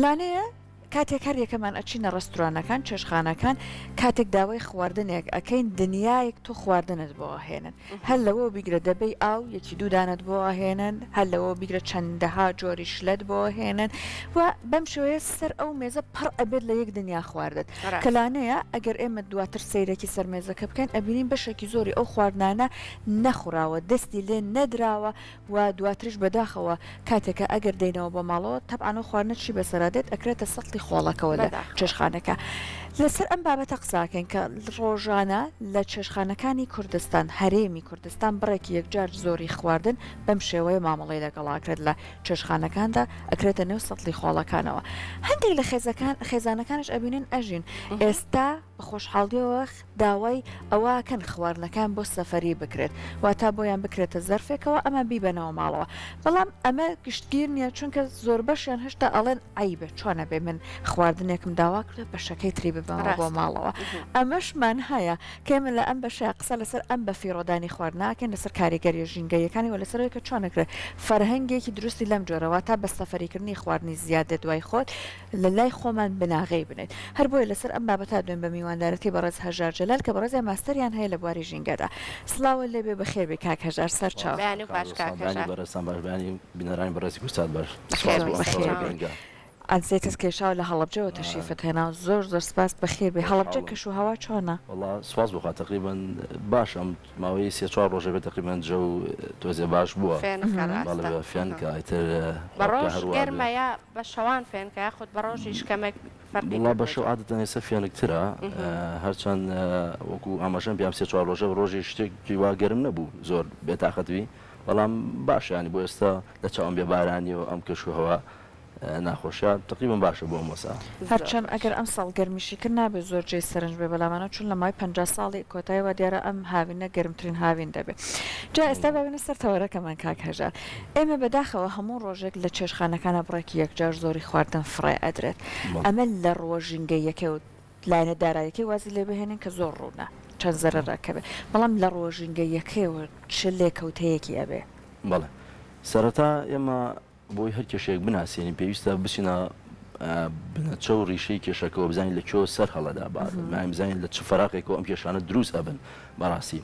لانەیە کاتێک هەر یەکەمان ئەچینە ڕستورانەکان چێشخانەکان کاتێک داوای خواردنێک ئەەکەین دنیایەک تۆ خواردنت بۆ هێنن هەر لەوە بیگرە دەبەی ئاو یەکی دوودانت بۆ هێنن هەر لەوە بیگرە چەندەها جۆری شلت بۆ هێنن و بەم شوەیە سەر ئەو مێزە پڕ ئەبێت لە یەک دنیا خواردت کەلانەیە ئەگەر ئێمە دواتر سیرێکی سەرمێزەکە بکەین ئەبینین بەشێکی زۆری ئەو خواردانە نەخوراوە دەستی لێ نەدراوە و دواترش بەداخەوە کاتێکە ئەگەر دێنەوە بۆ ماڵەوە تەبعاان و خواردنە چی بەسەرادێت ئەکرێتە سەڵی خۆڵەکەەوە لە چێشخانەکە لەسەر ئەم بابەتە قساکەین کە ڕۆژانە لە چێشخانەکانی کوردستان هەرێمی کوردستان بڕێکی یەکجار زۆری خواردن بەم شێوەیە مامەڵی لەگەڵاکرێت لە چێشخانەکاندا ئەکرێتە نێو سەڵی خۆڵەکانەوە هەندێک لە خێزانەکانش ئەبینن ئەژین ئێستا بە خۆشحاڵیەوە داوای ئەوەکەن خواردنەکان بۆ سەفەری بکرێت واتا بۆیان بکرێتە زەرفێکەوە ئەمە بیبەنەوە ماڵەوە بەڵام ئەمە گشتگیر نییە چونکە زۆر بەشیان هێشتا ئەڵێن ئایبێ چۆنە بێ من خواردنێکم داوا کرێت بە شەکەی تری ببەوە بۆ ماڵەوە ئەمەشمان هەیە کێمە لە ئەم بەشە قسە لەسەر ئەم بە فیڕۆدانی خواردناکەن لەسەر کاریگەری ژینگەیەکانی و لەسەرەوەی کە چۆنەکرێت فەرهەنگێکی دروستی لەم جۆرەوە تا بە سەفەریکردنی خواردنی زیادە دوای خۆت لە لای خۆمان بناغی بنێت هەر بۆیە لەسەر ئەم بابەتا دوێن بە میواندارەتی بەڕێز هەژار جەلال کە بەڕێزی ماستەریان هەیە لە بواری ژینگەدا سڵاوە لێبێ بەخێر بێ کاک هەژار سەر چاو بەڕێستان باشبیانی بینەرانی بەڕێزی کوستات باش ئەزێتت کێشاو لە هەڵەبجەوە تەشریفت هێنا زۆر زۆر سپاس بەخێر بێ هەڵەبجە کەش و هەوا چۆنە وڵا سواز بخوات تقریبا باش ئەم ماوەی سێ چوار ڕۆژە بێت تقریبا جە و تۆزێ باش بووە فێنکە ئیتر بەڕۆژ گەرمەیە بە شەوان فێنکە خودت بە ڕۆژیش کەمێک وڵا بە شەو عادەتەن ێستا فێنکترە هەرچەند وەکو ئاماژەم پیام سێ چوار ڕۆژە ڕۆژی شتێکی وا گەرم نەبوو زۆر بێتاقەتوی بەڵام باشیانی بۆ ئێستا لە چاوم بێ بارانی و ئەم کەش و هەوا ناخۆشیان تقریبا باشە بۆ مۆسا هەرچەند ئەگەر ئەم ساڵ گەرمیشی کرد نابێت زۆر جێ سەرنج بێ بەلامانە چون لە مای 50 ساڵی کۆتاییەوە دیارە ئەم هاوینە گەرمترین هاوین دەبێت جا ئێستا ببینە سەر تەوەرەکەمان کاک هەژار ئێمە بەداخەوە هەموو ڕۆژێک لە چێشخانەکانە بڕێکی یەکجار زۆری خواردن فڕێ ئەدرێت ئەمە لە ڕۆژینگەیەکە و لایەنە داراییەکەی وازی لێ بهێنن کە زۆر ڕوونە چەند زەرەڕەکە بێ بەڵام لە ڕۆژینگەیەکەوە چ لێکەوتەیەکی ئەبێ بەڵێ سەرەتا ئێمە بۆی هەر کێشەیەک بناسیێنی پێویستە بچینە بنەچە و ڕیشەی کێشەکەەوە بزانین لە کێ سەر هەڵەدا بزانین لە چ فەراقێکەوە ئەم کێشانە دروست ئەبن بەڕاستی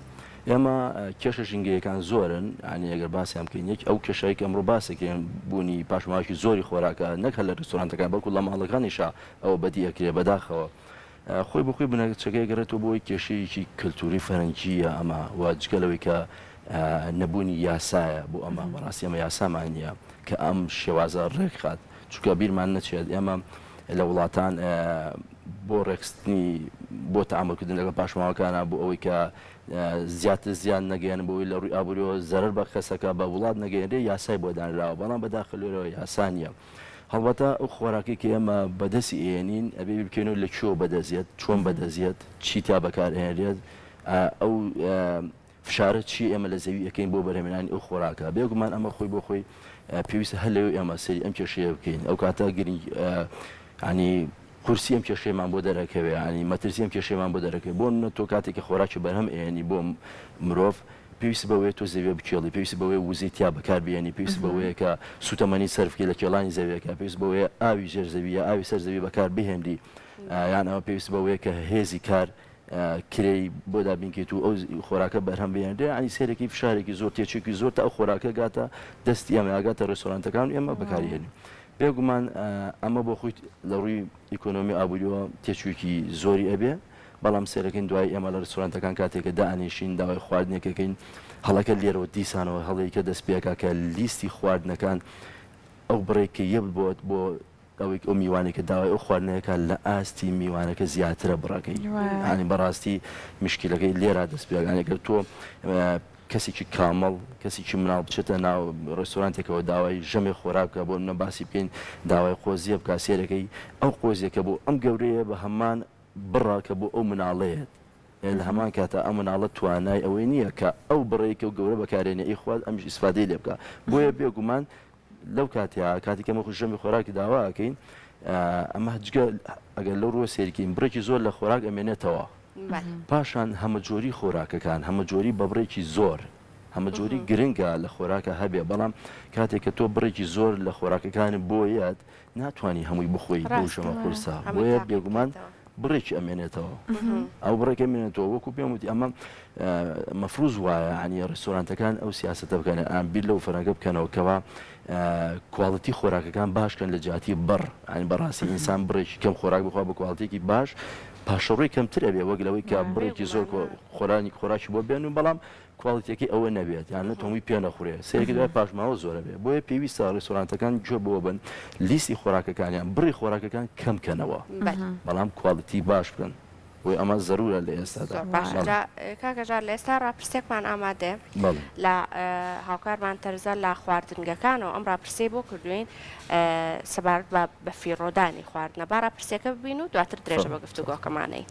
ئێمە کێشە ژینگەیەکان زۆرن ینی ئەگەر باسییان بکەین یەک ئەو کێشەیەک ئەمڕۆ باسێکیان بوونی پاشماوەکی زۆری خۆراکە نەک هەر لە ڕستۆرانتەکان بەڵکو لە ماڵەکانیشا ئەوە بەدیەکرێ بەداخەوە خۆی بخۆی بنەچەکەی گەڕێتەوە بۆی کێشەیەکی کللتوری فەرەنگیە ئەمە واجگەلەوەی کە نەبوونی یاسایە بۆ ئەمە بەڕاستی ئەمە یاسامان نییە کە ئەم شێوازە ڕێک خات چونکە بیرمان نەچێت ئێمە لە وڵاتان بۆ ڕێکستنی بۆ تەعاملکردن لەگەڵ پاشماوەکانە بۆ ئەوەی کە زیاتر زیان نەگەیان بۆی لە ڕووی ئابوووریەوە زەرەر بە کەسەکە بە وڵات نەگەێنێ یاسای بۆ دانراوە بەڵام بەداخلێرەوە یاسا نییە هەڵبەتە ئەو خۆراکی کە ئێمە بەدەستی ئێنین ئەبێ بکەینەوە لە کێوە بەدەزیێت چۆن بەدەزیێت چیتیا بەکارهێنرێت ئەو فشارە چی ئێمە لە زەوی ئەەکەین بۆ بەرهێنانی ئەو خۆراکە بێگومان ئەمە خۆی بۆ خۆی پێویستە هەر لەوێ ئێمە سەری ئەم کێشەیە بکەین ئەو کاتە گرنگ ینی قورسی ئەم کێشەیەمان بۆ دەرەکەوێ ینی مەترسی ئەم کێشەیەمان بۆ دەرەکەی بۆ منە تۆ کاتێکی خۆراکی بەرهەم ئێنی بۆ مرۆڤ پێویست بەوەی تۆ زەویە بکێڵی پێویست بەوەی وزەی تیا بەکار بێنی پێویست بەوەیە کە سوتەمەنی سەرفکی لە کێڵانی زەویەکە پێویست بەوەیە ئاوی ژێر زەویە ئاوی سەر زەوی بەکار بهێنری یان ئەوە پێویست بەوەیە کە هێزی کار کرێی بۆ دابینکێت و ئەو خۆراکە بەرهەم بێنرێ ئەنی سێرەی فشارێکی زۆر تێچێکی زۆر تا ئەو خۆراکە گاتە دەستی ئەمە ئاگاتە ڕێستۆرانتەکان و ئێمە بەکارهێنین بێگومان ئەمە بۆ خۆی لە ڕووی ئیکۆنۆمی ئابوووریەوە تێچووکی زۆری ئەبێ بەڵام سێرەکەین دوای ئێمە لە ڕێستۆرانتەکان کاتێکە دائنیشین داوای خواردنێکەکەین هەڵەکە لێرەوە دیسانەوە هەڵەیەکە دەستپێکە کە لیستی خواردنەکان ئەو بڕێککە یەب بۆت بۆ ئەوەی ئەو میوانێکە داوای ئەو خواردنەکە لە ئاستی میوانەکە زیاترە بڕەکەی ینی بەڕاستی مشکلەکەی لێرا دەستپێکانێکە تۆ کەسێکی کامەڵ کەسێکی مناڵ بچێتە ناو ڕێستۆرانتێکەوە داوای ژەمێ خۆراکە بۆ منە باسی بکەین داوای قۆزیە بکە سێرەکەی ئەو قۆزیەکە بۆ ئەم گەورەیە بە هەمان بڕاکە بۆ ئەو مناڵەیەت لە هەمان کاتە ئەم مناڵە توانای ئەوەی نییە کە ئەو بڕێکە و گەورە بەکارێنێ ئەی خوارد ئەمش ئیسفادەی لێ بکە بۆیە بێگومان لەو کاتیا کاتێکە ئەمە ژەمی خۆراکی داواکەین ئەمە جگە ئەگەر لەو ڕۆ سێرکەین بڕێکی زۆر لە خۆراک ئەمێنێتەوە پاشان هەمە جۆری خۆراکەکان هەمە جۆری بە بڕێکی زۆر هەمە جۆری گرنگە لە خۆراکە هەبێ بەڵام کاتێک کە تۆ بڕێکی زۆر لە خۆراکەکانی بۆیەت ناتوانانی هەمووی بخۆی بۆ شەمە قورسا بۆیە بێگومان بڕێکی ئەمێنێتەوە ئەو بڕێک ئەمێنێتەوە وەکو پێم وتی ئەمە مەفروض وایە عنی ڕێستۆرانتەکان ئەو سیاسەتە بکەن ئەمبیر لەو فەرەنگە بکەنەوە کەوا کواڵیتی خۆراکەکان باشکەن لە جاتی بڕ ئەنی بەڕاستی ئینسان بڕێکی کەم خۆراک بخوا بە کواڵیتێکی باش پاشەڕووی کەمتر ئەبێ وەک لەوەی کە بڕێکی زۆر خۆراکی بۆ بێن و بەڵام کواڵیتێکی ئەوە نەبێت یان نە تۆمی پێ نەخورێ سەیەکی دوای پاشماوە زۆرە بێ بۆیە پێویستە ڕێستۆرانتەکان گوێ بۆ بن لیستی خۆراکەکانیان بڕی خۆراکەکان کەمکەنەوە بەڵام کواڵیتی باش بکەن بۆی ئەمە زەرورە لە ئێستادا کاکەژار لە ئێستا ڕاپرسێکمان ئامادێ لە هاوکارمان تەرزە لە خواردنگەکانەوە ئەم ڕاپرسێ بۆ کردوین سەبارەت بە فیڕۆدانی خواردنە با ڕاپرسێکە ببین و دواتر درێژە بە گفتوگۆکەمانەی.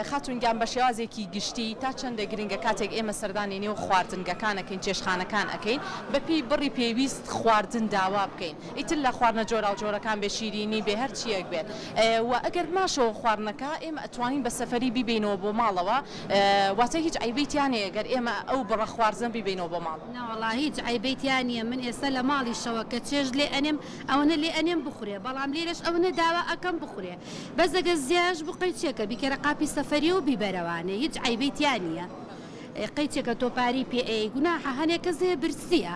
خاتونگیان بە شێوازێکی گشتی تا چەندە گرنگە کاتێک ئێمە سەردانی نێو خواردنگەکانەکەین چێشخانەکان ئەەکەین بەپی بڕی پێویست خواردن داوا بکەین ئیتر لە خواردنە جۆرا و جۆرەکان بێ شیرینی بێ هەر چیەک بێت و ئەگەر ماشەوە خواردنەکە ئێمە ئەتوانین بە سەفەری بیبینەوە بۆ ماڵەوە واتە هیچ عیبەتیانەیە گەر ئێمە ئەو بڕە خواردن بیبینەوە بۆ ماڵ ناوەڵا هیچ عیبەتیانە من ئێستا لە ماڵیشەوە کە چێژ لێ ئەنێم ئەوەنە لێ ئەنێم بخورێ بەڵام لێرەش ئەوەنە داوا ئەەکەم بخورێ بەس ئەگە زیاش بقەی چێکە بیکەرە قاپی سەفەری و بیبەرەوانێ هیچ عیبەتیانە قەیچێکە تۆپاری پێ ئەی گوناحە هەنێکە زێ برسیە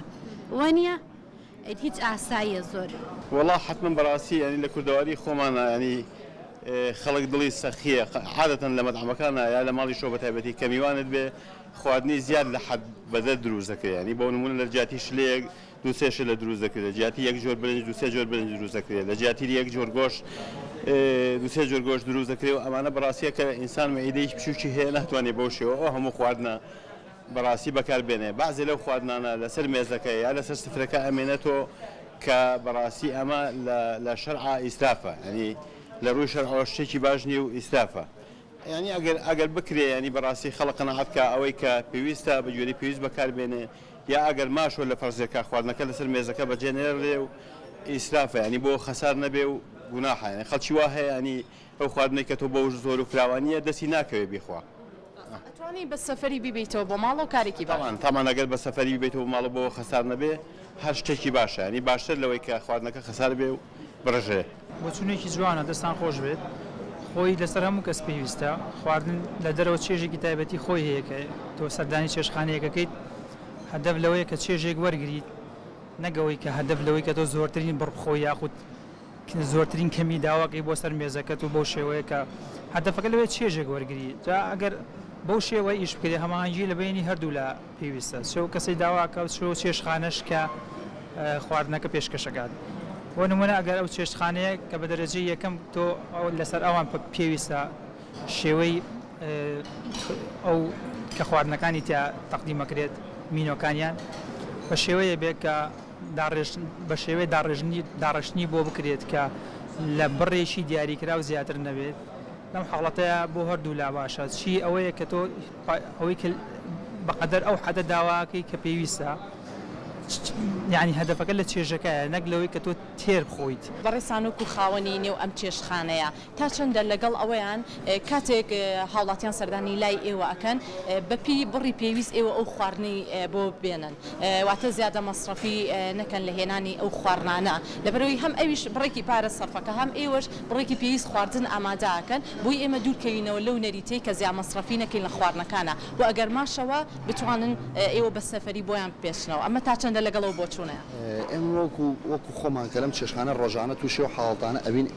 وانە هیچ ئاساییە زۆر وەڵا حتمما بەڕاستی ینی لە کوردەواری خۆمانە ینی خەڵک دڵی سەخیە عادەتەن لە مەطعەمەکانە یا لە ماڵی شۆ بە تایبەتی کە میوانت بێ خواردنی زیاد لە حەد بەدە دروست دەکرێت ینی بۆ نمونە لە جیاتی شلەیەک دوو سێ شلە دروست دەکرێت لە جیاتی یەک جۆر برنج دو سێ جۆر برنج دروست دەکرێت لە جیاتی یەک جۆر گۆشت دو سێ جۆر گۆشت دروست دەکرێت و ئەمانە بەڕاستیە کە ئینسان مەعیدەیەکی بچووکی هەیە ناتوانێت بەو شێوە ئەو هەموو خواردنە بەڕاستی بەکاربێنێ بەعزێ لەو خواردنانە لەسەر مێزەکە یا لەسەر سفرەکە ئەمێنێتەوە کە بەڕاستی ئەمە لە شەرعا ئیسرافە ینی لە ڕووی شەرعەوە شتێکی باش نیە و ئیسرافە ینی ئەگەر بکرێ ینی بەڕاستی خەڵق قەناعەت کە ئەوەی کە پێویستە بە جۆری پێویست بەکاربێنێ یا ئەگەر ماشۆ لە فەرزێکە خواردنەکە لەسەر مێزەکە بەجێنێڕێ و ئیسرافە ینی بۆ خەسار نەبێ و گوناحە ینی خەڵکی وا هەیە ینی ئەو خواردنەی کە تۆ بۆ زۆر و فراوانیە دەستی ناکەوێت بیخوا ئەتوانی بە سەفەری بیبیتەوە بۆ ماڵ و کارێکی تامان ئەگەر بە سەفەری بیبێتەوە ماڵە بۆ خەسار نەبێ هەر شتێکی باشە ینی باشتر لەوەی کە خواردنەکە خەسار بێ و بڕژێ بۆچونێکی جوانە دەستان خۆش بێت خۆی لەسەر هەموو کەس پێویستە خواردن لە دەرەوە چێژێکی تایبەتی خۆی هەیە کە تۆ سەردانی چێشخانەیەکەکەیت هەدەف لەوەیە کە چێژێک وەرگریت نەگەوەی کە هەدەف لەوەی کە تۆ زۆرترین بڕبخۆی یاخود زۆرترین کەمی داواکەی بۆ سەر مێزەکەت و بۆ شێوەیە کە هەدەفەکە لەوێت چێژێک وەرگری جا ئەگەر بەو شێوە ئیش بکرێ هەماهنگگی لە بینی هەردوو لە پێویستە شەو کەسی داواکە شۆ چێشخانەش کە خواردنەکە پێشکەشەکات بۆ نمونە ئەگەر ئەو چێشتخانەیە کە بە دەرەجەی یەکەم تۆ لەسەر ئەوان پێویستە شێوەی ئەو کە خواردنەکانی تیا تەقدیمەکرێت مینۆکانیان بە شێوەیە بێت کە بە شێوەی داڕێژنی بۆ بکرێت کە لە بڕێکی دیاریکرا و زیاتر نەبێت لەم حاڵەتەیە بۆ هەردوو لا باشە چی ئەوەیە کە تۆ ئەوەی بەقەدەر ئەو حەدە داواکەی کە پێویستە یعنی هەدەفەکە لە چێژەکەیە نەک لەوەی کە تۆ تێر بخۆیت بەڕێسانوک و خاوەنی نێو ئەم چێشخانەیە تا چەندە لەگەڵ ئەوەیان کاتێک هاوڵاتیان سەردانی لای ئێوە ئەکەن بەپی بڕی پێویست ئێوە ئەو خواردنی بۆ بێنن واتە زیادە مەصرفی نەکەن لە هێنانی ئەو خواردنانە لەبەرەوەی هەم ئەویش بڕێکی پارە سەرفەکە هەم ئێوەش بڕێکی پێویست خواردن ئامادەکەن بۆی ئێمە دوورکەوینەوە لەو نەریتەی کە زیاد مەصرفی نەکەین لە خواردنەکانە و ئەگەر ماشەوە بتوانن ئێوە بە سەفەری بۆیان بپێشنەوە ئەمە تا چەندە لەگەڵەوە بۆ چوونەیە ئێمە وەکو خۆمان کەلم چێشخانە ڕۆژانە تووشی و حاڵتانە ئەبین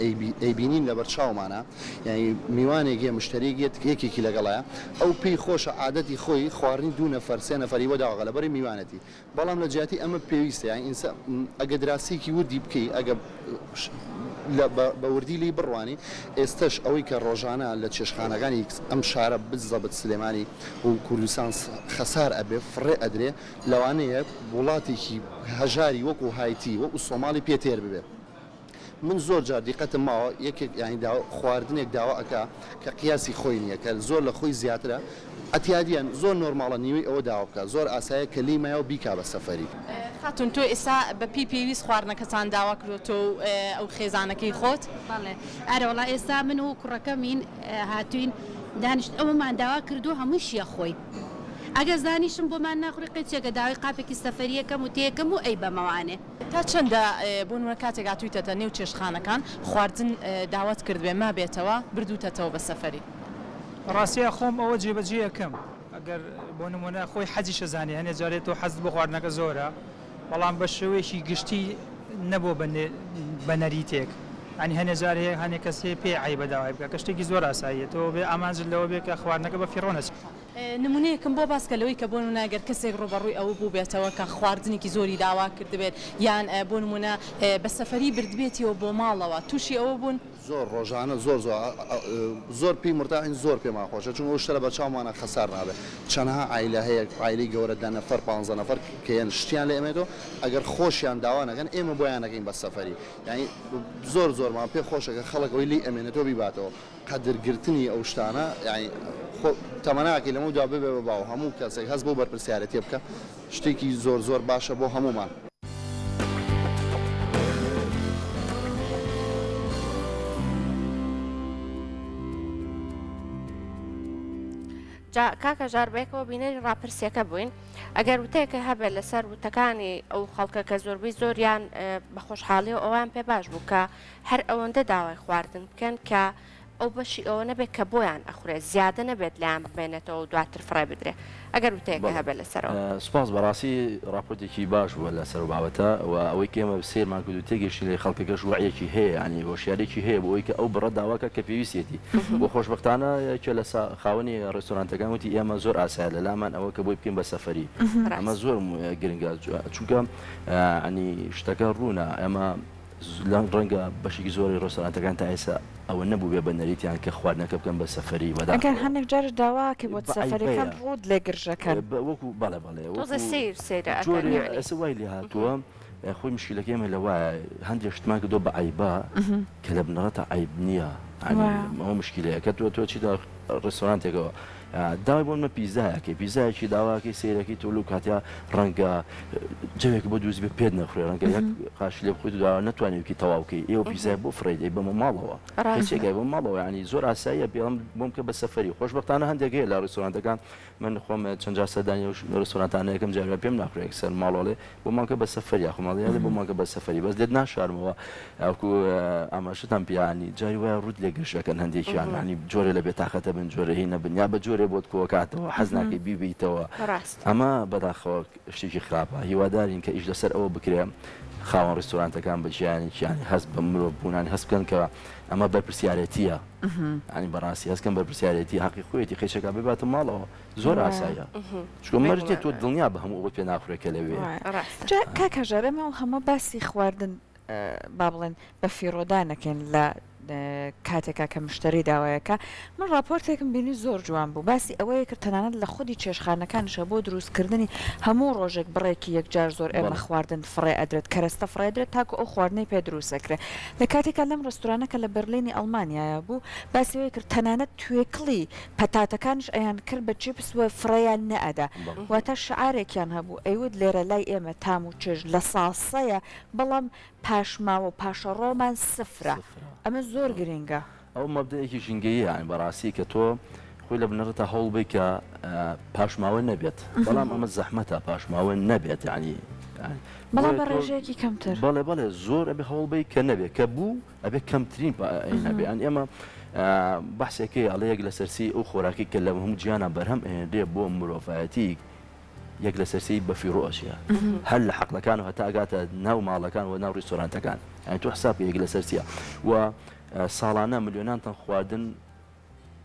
ئەیبینین لە بەرچاومانە یعنی میوانێکی مشتریگێت یەکێکی لەگەڵایە ئەو پێی خۆشە عادەتی خۆی خواردنی دوو نەفەر سێ نەفەری وەداوەغە لەبەری میوانەتی بەڵام لە جیاتی ئەمە پێویستە یان ئینسان ئەگە دراسیکی وردی بکەی ئەگە بە وردی لی بڕوانی ئێستش ئەوەی کە ڕۆژانە لە چێشخانەکانی ئەم شارە بزەبت سلێمانی و کوردستان خەسار ئەبێ فڕێ ئەدرێ لەوانەیە وڵاتێکی هەژاری وەکو هایتی وەکو سۆماڵی پێتێر ببێ من زۆر جار دیقەتم ماوە یەکێک ینی خواردنێک داوا ئەکا کە قیاسی خۆی نییە کە زۆر لە خۆی زیاترە ئەتیادیان زۆر نۆرماڵە نیوەی ئەوە داوا بکە زۆر ئاسایە کە لیمایە و بیکا بە سەفەری خاتون تۆ ئێستا بە پێویست خواردنەکەتان داوا کردوتەوە ئەو خێزانەکەی خۆت بەڵێ ئەرەوەڵا ئێستا من و کوڕەکەمین هاتوین دانیشت ئەومان داوا کردو هەموو شیە خۆی ئەگەر زانیشم بۆمان ناخوری قەچێکە داوای قاپێکی سەفەریەکەم و تێکەم و ئەی بەمەوانێ تا چەندە بۆ نمونە کاتێک هاتوویتەتە نێو چێشخانەکان خواردن داوات کردوێ ما بێتەوە بردووتەتەوە بە سەفەری ڕاستیە خۆم ئەوە جێبەجێەکەم ئەگەر بۆ نمونە خۆی حەجی شەزانانی هەنێ جارێت تۆ حەزت بۆ خواردنەکە زۆرە بەڵام بە شێوەیەکی گشتی نەبوو بە نەریتێک ئەنی هەنێ جار هەیە هەنێ کەسێ پێ عیب بەداوای بکە کە شتێکی زۆر ئاساییەتەوە بێ ئامانجل لەوە بێ کە خواردنەکە بە فیڕۆنەچ نمونەیەکم بۆ باسکەلەوەی کە بۆ نمونەگەر کەسێک ڕۆبەڕووی ئەوە بوو بێتەوە کە خواردنێکی زۆری داوا کردبێت یان بۆ نمونە بە سەفەری بردبێتیەوە بۆ ماڵەوە تووشی ئەوە بوون زۆر ڕۆژانە زۆر پێی مرتاحین زۆر پێمان خۆشە چون ئەو شتە بە چاومانە خەسار نابێت چەندها عیلە هەیە عیلەی گەورە 10 نەفەر 15 نەفەر کەیان شتیان لە ئێمێتەوە ئەگەر خۆشیان داوا نەکەن ئێمە بۆیانەکەین بە سەفەری یعنی زۆرمان پێ خۆشەکە خەڵک ئەوی لی ئەمێنێتەوە بیباتەوە قەدرگرتنی ئەو شتانە یعنی تەمەناکی لەمە دوا ببێ بە باو هەموو کەسێک هەست بۆ بەرپرسیارەتی بکە شتێکی زۆر باشە بۆ هەمومان. کاکە ژاربێکەوە بینەری ڕاپرسیەکە بووین ئەگەر وتەیەکە هەبێت لەسەر وتەکانی ئەو خەڵکە کە زۆربەی زۆریان بە خۆشحاڵی و ئەوان پێ باش بوو کە هەر ئەوەندە داوای خواردن بکەن کە ئەو بەشی ئەوە نەبێت کە بۆیان ئەخورێت زیادە نەبێت لایان بمێنێتەوە و دواتر فڕێ بدرێ ئەگەر وتەیەکە هەبێت لەسەرەوە. سوپاس بەڕاستی راپۆرتێکی باش بووە لەسەر بابەتە و ئەوەی کێمە سێرمان کرد و تێگەشتی لێ خەڵکەکەش وعیەکی هەیە ینی هۆشیارێکی هەیە بۆ ئەوەی کە ئەو بڕە داواکە کە پێویستێتی بۆ خۆشبەختانە یەکێ لە خاوەنی ڕێستۆرانتەکان وتی ئێمە زۆر ئاسایە لە لامان ئەوە کە بۆی بکەین بە سەفەری ئەمە زۆر گرنگە چونکە ینی شتەکە ڕوونە ئێمە لەم ڕەنگە بەشێکی زۆری ڕێستۆرانتەکان تا ئێستا ئەوە نەبوو بێ بە نەریتیان کە خواردنەکە بکەن بە سەفەری ئەگەر هەندێک جارش داواکە بۆ سەفەرەکان ڕوود لێ گرژەکەن وەکو بەڵێ ئەس وای لێ هاتووە خۆی مشکلەکە ئێمە لە وایە هەندێک شتمان کردۆ بە عیبا کە لە بنەڕەتە عیب نییە ئەوە مشکلەیە کە تۆ چیدا ڕێستۆرانتێکەوە داوای بۆ مە پیزایەکە پیزایەکی داواکەی سیرەکەی تۆ و کاتیا ڕەنگە جەوێک بۆ دووزی بێ پێت نەخورێ ڕەنگە یەک قاش لێ بخۆیت داوا نتوانێتکی تەواوکەی ئێوە پیزای بۆ فرەیدەی بەمە ماڵەوە هیچێکای بۆ ماڵەوە ینی زۆر ئاساییە پێڵم بۆم کە بە سەفەری خۆشبەختانە هەندێک هەیە لە ڕێستۆرانتەکان من خۆم چەند جار سەردانی ڕێستۆرانتانە یەکەم جار پێم ناخورێت سەر ماڵەڵێ بۆمانکە بە سەفەری خۆماڵیانێ بۆمانکە بە سەفەری بەس دێت ناشارمەوە ئەوکو ئاماشتان پیانی جاری وایە ڕوود لێ گەشتەکەن هەندێکیان ینی جۆرێ لە بێتاقەتە بن جۆرە هی نەبن یا بە جۆرێ بۆت کۆکاتەوە حەز ناکەی بیبیتەوە ئەمە بەداخەوە شتێکی خراپە هیوادارین کە ئیش لەسەر ئەوە بکرێ خاوەن ڕێستۆرانتەکان بەجیانێکیانی هەست بە مرۆڤ بوونانی هەست بکەن کە ئەمە بەرپرسیارەتیە ینی بەڕاستی هەستکەن بەرپرسیارەتی حەقی خۆیەتی خێشەکە بباتە ماڵەوە زۆر ئاساییە چکۆ مەرجێت تۆ دڵنیا بە هەموو ئەوە پێ ناخورێکە لەوێ کاکە ژەرەمە هەموو باسی خواردن با بڵێن بە فیڕۆدانەکەن لە کاتێکا کە مشتری داوایەکە من راپۆرتێکم بینی زۆر جوان بوو باسی ئەوەیە کرد تەنانەت لە خودی چێشخانەکانشە بۆ دروستکردنی هەموو ڕۆژێک بڕێکی یەکجار زۆر ئێمە خواردن فڕێ ئەدرێت کەرەستە فڕێدرێت تاکو ئەو خواردنەی پێ دروستەکرێت لە کاتێکا لەم ڕێستورانەکە لە بەرلینی ئەڵمانیایە بوو باسیەوەی کرد تەنانەت توێکڵی پەتاتەکانش ئەیان کرد بە چیپس وە فڕێیان نەئەدا واتە شعارێکیان هەبوو ئەیود لێرە لای ئێمە تام و چێژ لە ساسەیە بەڵام پاشماوە پاشە ڕۆمان سفرە ئەمە زۆر گرنگە ئەو مەبدەیەکی ژینگەیە ینی بەڕاستی کە تۆ خۆی لە بنەڕەتە هەوڵ بێ کە پاشماوە نەبێت بەڵام ئەمە زەحمەتە پاشماوە نەبێت ینی بەڵام بە ڕێژەیەکی کەمتر بەڵێ زۆر ئەبێ هەوڵ بێ کە نەبێت کە بوو ئەبێ کەمترین نەبێ ئەن ئێمە بەحسێکی ئەڵەیەک لە سەرسی ئەو خۆراکی کە لە هەموو گیانە بەرهەم ئێنێ بۆ مرۆڤایەتی یەک لە سەرسی بە فیڕۆشیە هەر لە حەقلەکان و هەتا ئەگاتە ناو ماڵەکان و ناو ڕێستۆرانتەکان ئەین تۆ حساب یەک لە سەرسیە و ساڵانە ملیۆنانتان خواردن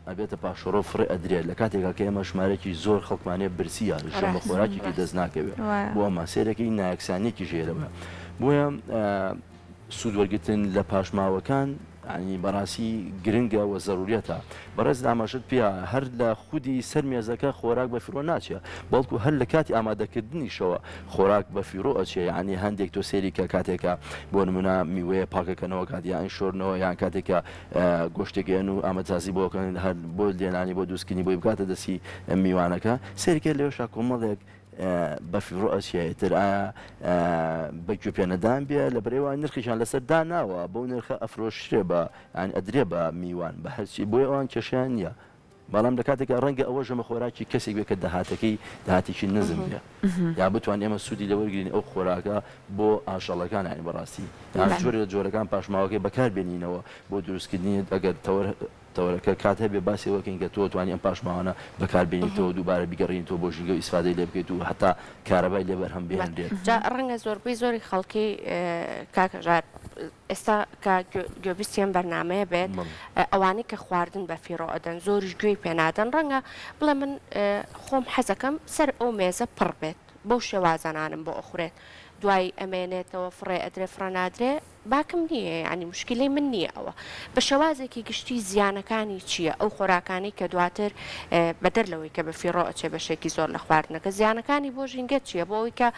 ئەبێتە پاشۆڕۆ فڕێ ئەدرێت لە کاتێکا کە ئێمە ژمارەی زۆر خەڵکمانێ برسیە ژەم بە خۆراکێکی دەست ناکەوێت بۆ ئەمە سێرەکەی نایەکسانێکی ژێرەوە بۆیە سوودوەرگتن لە پاشماوەکان ینی بەڕاستی گرنگە و زەروریەتە بەڕێز ئاماژت پێ هەر لە خودی سەر مێزەکە خۆراک بە فیڕۆ ناچێت بەڵکو هەر لە کاتی ئامادەکردنیشەوە خۆراک بە فیڕۆ ئەچێ ینی هەندێک تۆ سێری کە کاتێکە بۆ نمونە میوەیە پاکەکەنەوە کات یان شۆرنەوە یان کاتێکە گۆشتێکیان و ئامادەسازی بۆکەن هەر بۆ لێنانی بۆ دووسکردنی بۆی بکاتە دەستی میوانەکە سێریکە لێوەشا کۆمەڵێک بەفیڕۆ ئەچێتتر ئایا بەگوێ پێنەدان بێ لە بەرەوە نرخیشان لەسەر داناوە بەو نرخە ئەفرۆشرێ بە ئەدرێ بە میوان بە هەرچی بۆی ئەوان کێشیان نییە. بەڵام لە کاتێکە ڕەنگە ئەوە ژەمە خۆراکی کەسێک بێ کە داهاتێکی نزم بێ یا بتوان ئێمە سوودی لەوەرگرین ئەو خۆراکە بۆ ئاژەڵەکان یانی بەڕاستی جۆرە جۆرەکان پاشماوەکەی بەکاربێنینەوە بۆ دروستکردنی ئەگەر تەوەرەکە کات هەبێ باسی وەکەین کە تۆ توانی ئەم پاشماوانە بەکاربێنیتەوە دووبارە بیگەڕێنیتەوە بۆ ژینگە و ئیسفادەی لێ بکەیت و هەتا کارەبای لێ بەرهەم بێنرێت. ڕەنگە زۆربەی زۆری خەڵکی کاکەژار ئێستا کە گوێبیستیان بەرنمەیە بێت ئەوانەی کە خواردن بە فیڕۆ ئەدەن زۆریش گوێی پێنادەن ڕەنگە بڵێ من خۆم حەزەکەم سەر ئەو مێزە پڕ بێت بەو شێوازانانم بۆ ئەخورێت دوای ئەمێنێتەوە فڕێ ئەدرێ فڕەنادرێ باکم نییە ینی مشکلی من نییە ئەوە بە شێوازێکی گشتی زیانەکانی چییە ئەو خۆراکانی کە دواتر بەدەر لەوەی کە بە فیڕۆ ئەچێ بەشێکی زۆر لە خواردنەکە زیانەکانی بۆ ژینگەت چییە بۆ ئەوی کە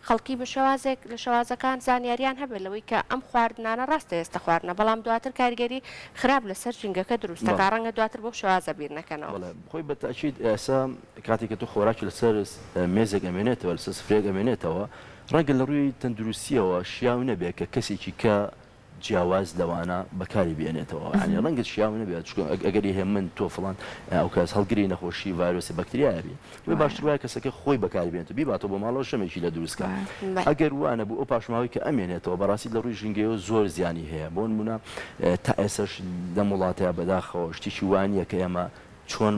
خەڵکی بە شێوازێک لە شێوازەکان زانیاریان هەبێت لەوەی کە ئەم خواردنانە ڕاستە ئێستا خواردنە بەڵام دواتر کاریگەری خراپ لەسەر ژینگەکە دروستەکە ڕەنگە دواتر بۆ شێوازە بیر نەکەنەوە. خۆی بەتاکید ئێستا کاتێک کە تو خۆراکی لەسەر مێزێک ئەمێنێتەوە لەسەر سفرێک ئەمێنێتەوە ڕەنگە لە ڕووی تەندروستیەوە شیاو نەبێت کە کەسێکی کە جیاواز لەوانە بەکاری بێنێتەوە ینی ڕەنگە شیاو نەبێت ئەگەری هێ من تۆ فڵان ئەو کەس هەڵگری نەخۆشی ڤایرۆسی بەکتریایە وێ باشتر وایە کەسەکە خۆی بەکاری بێنێت بیباتەوە بۆ ماڵەوە شەمێکی لە دروستکە ئەگەر وانە بوو ئەو پاشماوەی کە ئەمێنێتەوە بەڕاستی لە ڕووی ژینگەیەوە زۆر زیانی هەیە بۆ نمونە تا ئێسش لەم وڵاتەیە بەداخەوە شتێکی وانیە کە ئێمە چۆن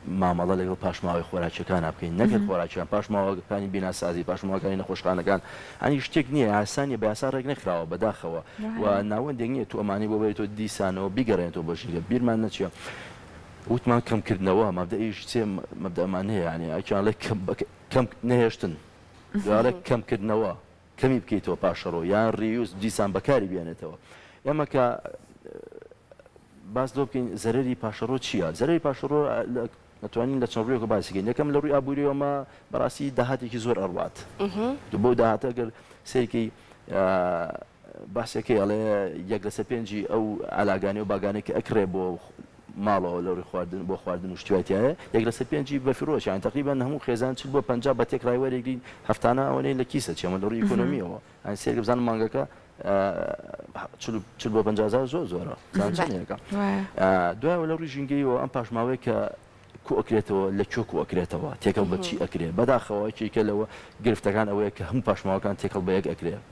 مامەڵە لەگەڵ پاشماوەی خۆراکیەکان بکەین نەکرد خۆراکیان پاشماوەکانی بیناسازی پاشماوەکانی نەخۆشخانەکان ئەنی شتێک نییە ئاسانیە بە یاسا ڕێک نەخراوە بەداخەوە و ناوەندێک نییە تو ئەمانی بۆ بێتەوە دیسانەوە بیگەڕێنەوە بۆ ژینگە بیرمان نەچێ وتمان کەمکردنەوە مەبدەئیش چێ مەبدەمان هەیە ینی ئەیان کەم نەهێشتن دوارە کەمکردنەوە کەمی بکەیتەوە پاشەڕۆ یان ڕیوز دیسان بەکاری بێنێتەوە ئێمە کە باس دۆ بکەین زەرەری پاشەڕۆ چییە زەرەری پاشەڕۆ نتوانین لە چەند ڕێگە باسیکەین یەکەم لە ڕووی ئابووریەوەمە بەڕاستی داهاتێکی زۆر ئەڕوات بۆ داهاتە گەر سێکی باسەکەی ئەڵێ 1/5 ئەو ئالاگانی و باگانێک کە ئەکرێ بۆ ماڵەوە لە ڕووی خواردن بۆ خواردن و شتوایەتیایە 1/5 بە فیرۆش یان تقریبان هەموو خێزان 40 بۆ 50 بە تێک ڕایوەرێکی هەفتانە ئەوەی لە کیسە چێمە لە ڕووی ئیکۆنۆمیەوە ئەن سێک بزانم مانگەکە 40 بۆ 50,000 زۆر زۆرە زانچێنەکە دوایەوە لە ڕووی ژینگەیەوە ئەم پاشماوەیە کە ئەکرێتەوە لە کۆک ئەکرێتەوە تێکەڵ بەچی ئەکرێت بەداخەوە چیکە لەوە گرفتەکان ئەوەیە کە هەموو پاشماوەکان تێکەڵ بە یەک ئەکرێت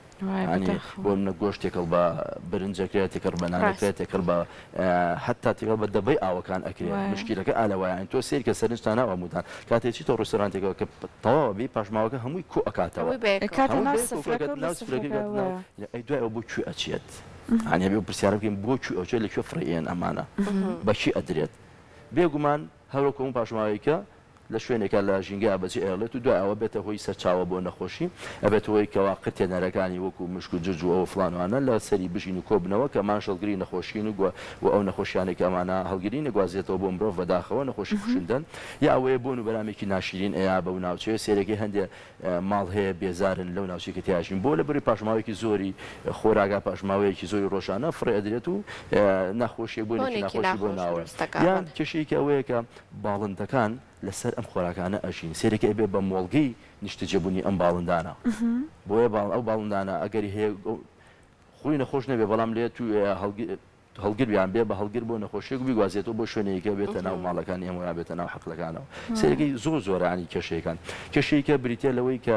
ینی بۆ منە گۆشت تێکەڵ بە برنجەکرێت تێکەڵ بە نانەکرێت تێکەڵ بە حتا تێکەڵ بە دەبەی ئاوەکان ئەکرێت مشکلەکە ئالەوەیان تۆ سێر کە سەرنجتان ناوەموتان کاتێکی تۆ ڕێستۆرانتێکەوە کە تەواوی پاشماوەکە هەمووی کۆ ئەکاتەوە دوای ئەو بۆ کوێ ئەچێت هەنێ بێ پرسیارە بکەین بۆ کوێ ئەوچێت لەکوێ فڕێن ئەمانە بەچی ئەدرێت بێگومان هەروەکو ئەو پاشماوەیەکە لە شوێنێکە لە ژینگە بەجێ ئێڵێت و دوای ئەوە بێتە هۆی سەرچاوە بۆ نەخۆشی ئەبێت هۆی کەوا قرتێنەرەکانی وەکو مشک و جج و ئەو فڵانوانە لە سەری بژین و کۆبنەوە کە ماشەڵگری نەخۆشین و ئەو نەخۆشیانێک ئەمانە هەڵگیری نەگوازێتەوە بۆ مرۆڤ بەداخەوە نەخۆشی کوشندن یا ئەوەیە بۆن و بەرامێکی ناشرین ئەیا بەو ناوچەیە سێرەکی هەندێک ماڵ هەیە بێزارن لەو ناوچەی کە تیاژین بۆ لە بەری پاشماوەیەکی زۆری خۆراگا پاشماوەیەکی زۆری ڕۆژانە فڕێ ئەدرێت و نەخۆشیە بۆ نەخۆشی بۆ ناوە یان کێشەیەکی ئەوەیە کە باڵندەکان لەسەر ئەم خۆراکانە ئەژین سێرەکە ئەبێ بە مۆڵگەی نیشتەجێبوونی ئەم باڵندانە بۆیە ئەو باڵندانە ئەگەری هەیە خۆی نەخۆش نەبێ بەڵام لێت تو هەڵگریان بێ بە هەڵگر بۆ نەخۆشیێک بیگوازێتەوە بۆ شوێنەیەکە بێتە ناو ماڵەکانی ئەمە بێتە ناو حەقلەکانەوە سێرەکەی زۆر زۆرانی کێشەیەکان کێشەیەکە بریتە لەوەی کە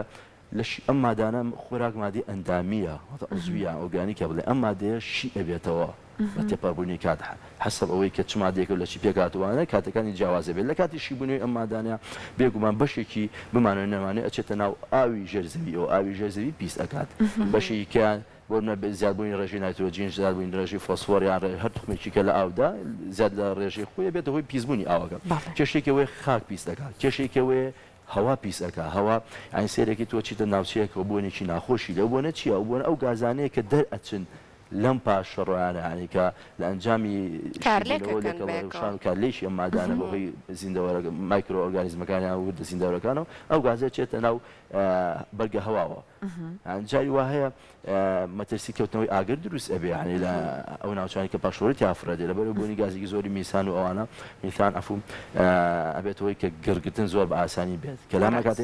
لە ئەم مادانە خۆراک مادی ئەندامیە ئەزویە ئۆرگانیکە بڵێ ئەم مادەیە شی ئەبێتەوە بە تێپەڕبوونی کات حەسەب ئەوەی کە چ مادێک لە چی پێکاتوانە کاتەکانی جیاوازە بێت لە کاتی شیبوونەوەی ئەم مادانە بێگومان بەشێکی بمانەوە نەمانێت ئەچێتە ناو ئاوی ژێرزەوی ئەو ئاوی ژێرزەوی پیس ئەکات بەشێکیان بۆ زیادبوونی ڕێژی نایترۆجین زیادبوونی ڕێژی فۆسفۆریان هەر توخمێکی کە لە ئاودا زیاد لە ڕێژەی خۆی بێتە هۆی پیسبوونی ئاوەکە کێشێکەوەی خاک پیس دەکات کێشێکەوەی هەوا پیسەکە هەوا ئاین سێرەکی تۆ چیتە ناوچەیەکەوە بۆنێکی ناخۆشی لەو بۆنە چیە ئەو بۆن ئەو گازانەیە کە دەرئەچن لەم پاش ڕۆیانە عنی کە لە ئەنجامی شان و کارلێشی ئەم مادانە بەهۆی زیندەوەرە مایکرۆ ئۆرگانیزمەکانیان وردە زیندەوەرەکانەوە ئەو گازە چێتە ناو بەرگە هەواوە جاری وا هەیە مەترسی کەوتنەوەی ئاگر دروست ئەبێ عنی لە ئەو ناوچانی کە پاشۆڕێت یافرەدێ لەبەر بوونی گازێکی زۆری میسان و ئەوانە میثان ئەفوم ئەبێتەوەی کە گرگتن زۆر بە ئاسانی بێت کە لامە کاتێ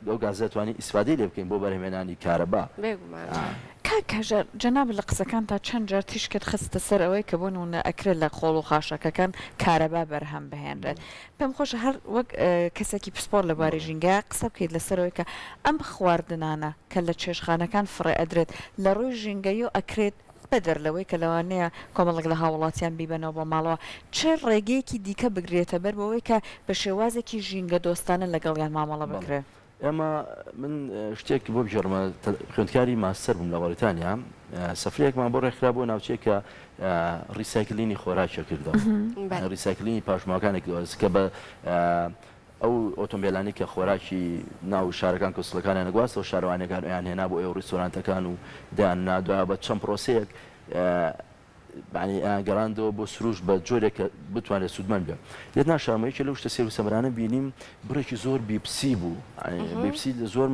ئەو گازە توانی ئیسفادەی لێ بکەین بۆ بەرهێنانی کارەبا. کاکەژە جەناب لە قسەکان تا چەند جار تیشکت خستە سەر ئەوەی کە بۆ نمونە ئەکرێت لە خۆڵ و خاشەکەکان کارەبا بەرهەم بهێنرێت پێم خۆشە هەر وەک کەسێکی پسپۆر لە باری ژینگە قسە بکەیت لەسەرەوەی کە ئەم خواردنانە کە لە چێشخانەکان فڕێ ئەدرێت لە ڕووی ژینگەی و ئەکرێت بەدەر لەوەی کە لەوانەیە کۆمەڵک لە هاوڵاتیان بیبەنەوە بۆ ماڵەوە چه ڕێگەیەکی دیکە بگرێتە بەر بەوەی کە بە شێوازێکی ژینگە دۆستانە لەگەڵیان مامەڵە بکرێت. ئەمە من شتێک بۆ بژێڕمە خوێندکاری ماستەر بووم لە وڵاتانیا سەفرێکمان بۆ ڕێکخرا بۆ ناوچەیە کە ریسایکلینی خۆراکیە کردەوە ریسایکلینی پاشماوەکانێک کە بە ئەو ئۆتۆمبیلانی کە خۆراکی ناو شارەکان کۆسڵەکانیان نەگواستەوە شارەوانەکان ئەیان هێنا بۆ ئێوە ڕیستۆرانتەکان و دایان نادوایە بە چەند پرۆسەیەک گەڕاندەوە بۆ سروش بە جۆرێک بتوانێت سوودمەند بێت لێت ناشارمەیەکی لەو شتە سێر و سەمرانە بینیم بڕێکی زۆر بیپسی بوو بیپسی زۆر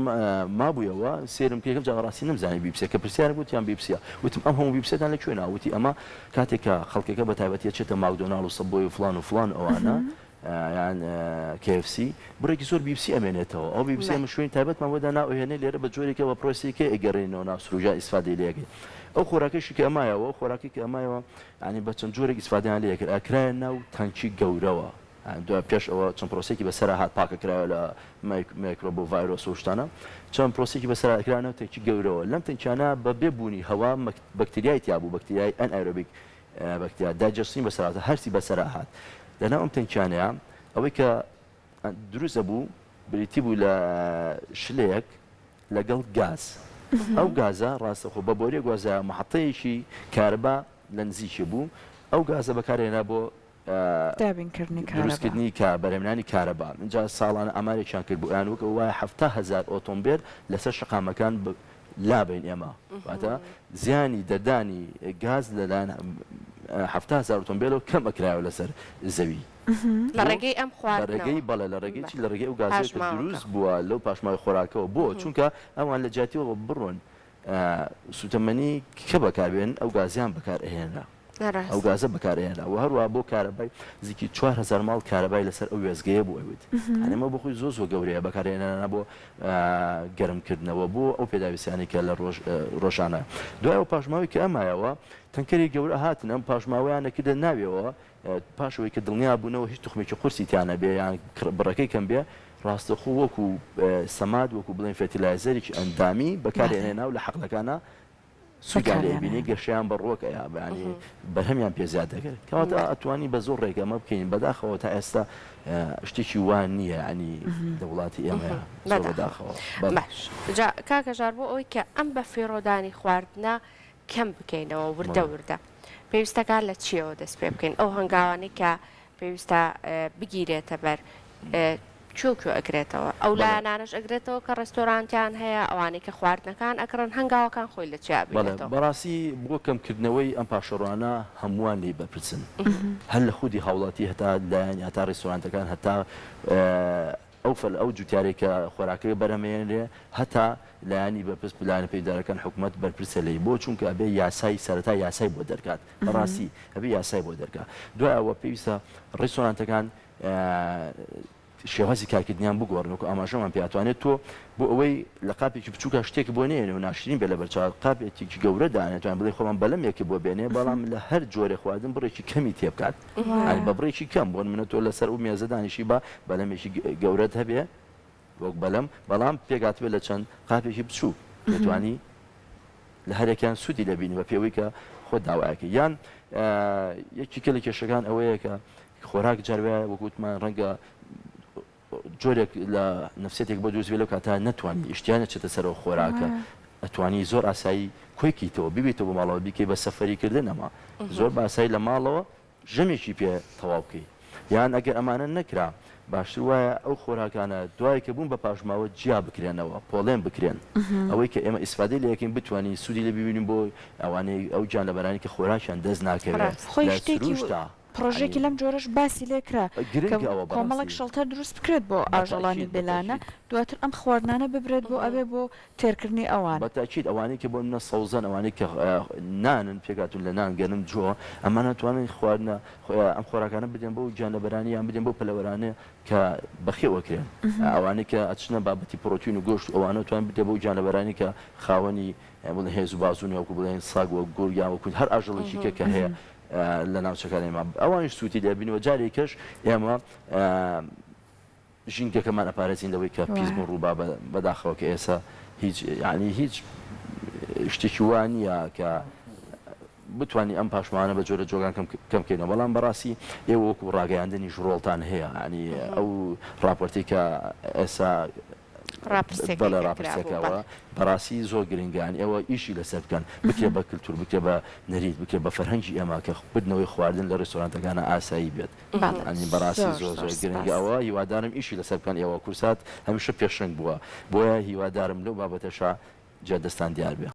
مابوویەوە سێرم کێکم جاڕاستی نەمزانی بیپسە کە پرسیارە گوتیان بیپسیە وتم ئەم هەموو بیپسەدان لەکوێ ناوتی ئەمە کاتێکە خەڵکەکە بە تایبەتیە چێتە ماکدۆناڵ و سەبۆی و فلان و فلان ئەوانە یان KFC بڕێکی زۆر بیپسی ئەمێنێتەوە ئەو بیپسی ئەمە شوێنی تایبەتمان بۆدا ناوهێنێ لێرە بە جۆرێکەوە پرۆسێکە ئەگەڕێنەوە ناو سروجا ئیسفادەی لێگەی ئەو خۆراکەشی کە ئەمایەوە خۆراکی کە ئەمایەوە ینی بە چەند جۆرێک ئیسفادیان لێ کرد ئەکرایە ناو تەنکی گەورەوە دوای پێش ئەوە چەند پرۆسێکی بەسەر هات پاکەکرایەوە لە میکرۆ بۆ ڤایرۆس و شتانە چەند پرۆسێکی بەسەر ئەکرانەوە تەنکی گەورەوە لەم تەنکیانە بە بێبوونی هەوا بەکتریای تیا بوو بەکتریای ئەنئایرۆبیک بەکتریا دایجەستین بەسەرهات هەرسی بەسەر هات لەناو ئەم تەنکیانەیە ئەوەی کە دروستە بوو بریتی بوو لە شلەیەک لەگەڵ گاز ئەو گازە ڕاستەخۆ بە بۆرێ گوازە محەتەیەکی کارەبا لە نزیکی بوو ئەو گازە بەکارهێنا بۆ دروستکردنی بەرهێنانی کارەبا اینجا ساڵانە ئامارێکیان کرد بوو یان وەکە وایە 7,000 ئۆتۆمبیل لەسەر شەقامەکان لابین ئێمە واتە زیانی دەدانی گاز لەلایەن 7,000 ئۆتۆمبیلەوە کەم ئەکرایەوە لەسەر زەوی لە ڕێگەی ئەم ڕێگەی بەڵێ لە ڕێگەی لە ڕێگەی ئەو گازێک دروست بووە لەو پاشماوی خۆراکەوە بۆ چونکە ئەوان لە جیاتیەوە بڕۆن سوتەمەنی کە بەکاربێن ئەو گازیان بەکارهێنرا ئەو گازە بەکارهێنرا و هەروە بۆ کارەبای نزیکی 4,000 ماڵ کارەبای لەسەر ئەو وێزگەیە بوو ئەوێت ئەمە بۆ خۆی زۆر گەورەیە بەکارهێنانە بۆ گەرمکردنەوە بۆ ئەو پێداویستیانی کە لە ڕۆژانە دوای ئەو پاشماوی کە ئەمایەوە تەنکەری گەورە هاتن ئەم پاشماوەیان نەکردە ناوێەوە پاشەوەی کە دڵنیا بوونەوە هیچ توخمێکی قورسی تیانە بێ یان بڕەکەی کەم بێ ڕاستەخۆ وەکو سەماد وەکو بڵێن فێتیلایزەرێکی ئەندامی بەکارهێنێنا و لە حەقلەکانە سوودیان لێبینی گەشیان بە ڕۆکەیە بەیانی بەرهەمیان پێزیاد دەکرێت کەواتە ئەتوانی بە زۆر ڕێگە ئەمە بکەین بەداخەوە تا ئێستا شتێکی وان نییە ینی لە وڵاتی ئێمە بەداخەوە جا کاکە ژار بۆ ئەوەی کە ئەم بە فێڕۆدانی خواردنە کەم بکەینەوە وردە وردە پێویستەکان لە چیەوە دەست پێ بکەین ئەو هەنگاوانی کە پێویستە بگیرێتە بەر چۆکو ئەگرێتەوە ئەو لایەنانش ئەگرێتەوە کە ڕێستۆرانتیان هەیە ئەوانەی کە خواردنەکان ئەکڕن هەنگاوەکان خۆی لە چیا بێتەوە بەڕاستی بۆ کەمکردنەوەی ئەم پاشەڕوانە هەمووان لێ بەپرسن هەر لە خودی هاوڵاتی هەتا لایەنی هەتا ڕێستۆرانتەکان هەتا ئەو جوتیارێکە خۆراکەی بەرهەمێنرێ هەتا لایانی بەپرس پلانە پەیدارەکان حکوومەت بەرپرسە لێی بۆ چونکە ئەبێ یاسای سەرەتا یاسای بۆ دەرکات بەڕاستی ئەبێ یاسای بۆ دەرکات دوای ئەوە پێویستە ڕێستۆرانتەکان شێوازی کارکردنیان بگۆڕنەوە ئاماژەمان پێاتوانێت تۆ بۆ ئەوەی لە قاپێکی بچووکە شتێک بۆ نێنێ و ناشرین بێ لە بەرچاو قاپێکی گەورە دانێتوان بڵێ خۆمان بەلەمێکی بۆ بێنێ بەڵام لە هەر جۆرە خواردن بڕێکی کەمی تێبکات بە بڕێکی کەم بۆن منە تۆ لەسەر و مێزە دانیشی بە بەلەمێکی گەورەت هەبێ وەک بەلەم بەڵام پێگات بێت لە چەند قاپێکی بچوو دەتوانی لە هەرێکیان سوودی لەبینی بە پێوەی کە خۆ داوایەکە یان یەکی کە لە کێشەکان ئەوەیە کە خۆراک جاروایە وەکوتمان ڕەنگە جۆرێک لە نفسێتێک بۆ دروست لەو کاتا نەتوانانی ئیشتیانە چێتە سەرەوە خۆراکە ئەتوانی زۆر ئاسایی کۆیکیتەوە ببێتەوە بۆ ماڵەوە بیکەی بە سەفەریکردن ئەمە زۆر بە ئاسایی لە ماڵەوە ژەمێکی پێ تەواو بکەیت یان ئەگەر ئەمانە نەکرا باشتر وایە ئەو خۆراکانە دوای کە بوون بە پاشماوە جیا بکرێنەوە پۆڵێن بکرێن ئەوەی کە ئێمە ئیسفادەی لە یەکەین بتوانین سوودی لە ببینیم بۆ ئەوانەی ئەو گیانلەبەرانی کە خۆراکیان دەست ناکەوێت خۆی شتێکی پرۆژێکی لەم جۆرەش باسی لێکرا کۆمەڵک شەڵتە دروست بکرێت بۆ ئاژەڵانی بێلانە دواتر ئەم خواردنانە ببرێت بۆ ئەوێ بۆ تێرکردنی ئەوان بەتاکید ئەوانەی کە بۆ منە سەوزەن ئەوانەی کە نانن پێکاتون لە نان گەرم جۆ ئەمانە توانن خواردنە ئەم خۆراکانە بدەن بۆ گیانلەبەرانی یان بدەن بۆ پەلەوەرانە کە بەخێوەکرێن ئەوانەی کە ئەچنە بابەتی پرۆتین و گۆشت ئەوانە توان بدە بۆ گیانلەبەرانی کە خاوەنی هێز و بازوونی وەکو بڵێن ساگ وە گۆر یان وەکو هەر ئاژەڵێکی کە هەیە لە ناوچەکانی ئێمە ئەوانش سووتی دەبینەوە جارێکەش ئێمە ژینگەکەمان ئەپارێزین لەوەی کە پیسبوون ڕووبا بەداخەوە کە ئێستا هیچ شتێکی وان نیە کە بتوانانی ئەم پاشمانە بە جۆرە جۆگان کەمکەینەوە بەڵام بەڕاستی ئێوە وەکو ڕاگەیاندنی ژڕۆڵتان هەیە ینی ئەو راپۆرتی کە ئێستا بەڵێ ڕاپرسەکەەوە بەڕاستی زۆر گرنگیان ئێوە ئیشی لەسەر بکەن بکرێ بە کللتور بکرێ بە نەریت بکرێ بە فەرهەنگی ئێمە کە بدنەوەی خواردن لە ڕێستۆرانتەکانە ئاسایی بێت ئەنی بەڕاستی زۆر زۆر گرنگەوە هیوادارم ئیشی لەسەر بکەن ئێوە کورسات هەمیشە پێشنگ بووە بۆیە هیوادارم لەو بابەتەشا جێدەستان دیار بێ